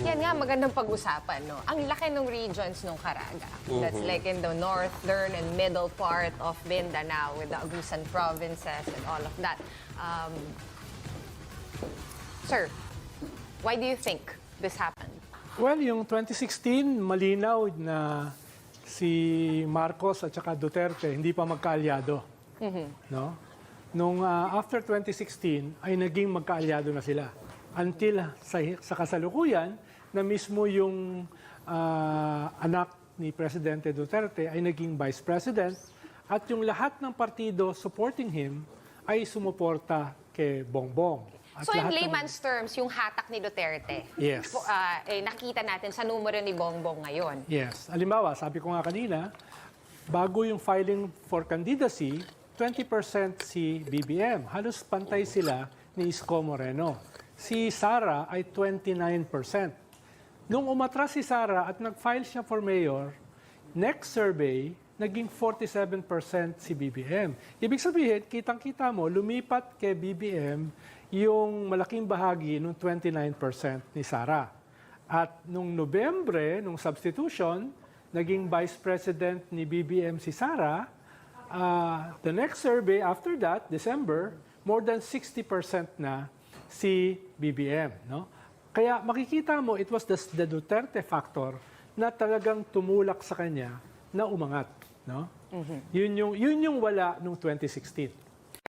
Yan nga, magandang pag-usapan, no? Ang laki ng regions nung Caraga. That's like in the northern and middle part of Mindanao with the Agusan provinces and all of that. Sir, why do you think this happened? Well, yung 2016, malinaw na si Marcos at saka Duterte hindi pa magkaalyado. No? Nung after 2016 ay naging magkaalyado na sila. Until sa kasalukuyan na mismo yung anak ni Presidente Duterte ay naging Vice President at yung lahat ng partido supporting him ay sumuporta kay Bongbong. At So in lahat ng- layman's terms, yung hatak ni Duterte, Yes. nakita natin sa numero ni Bongbong ngayon. Yes. Halimbawa, sabi ko nga kanina, bago yung filing for candidacy, 20% si BBM. Halos pantay sila ni Isko Moreno. Si Sara ay 29%. Nung umatras si Sara at nag-file siya for mayor, next survey, naging 47% si BBM. Ibig sabihin, kitang-kita mo, lumipat kay BBM yung malaking bahagi ng 29% ni Sara. At nung Nobyembre, nung substitution, naging Vice President ni BBM si Sara. The next survey after that, December, more than 60% na si BBM. No? Kaya makikita mo, it was the Duterte factor na talagang tumulak sa kanya na umangat. No? Yun yung wala nung 2016.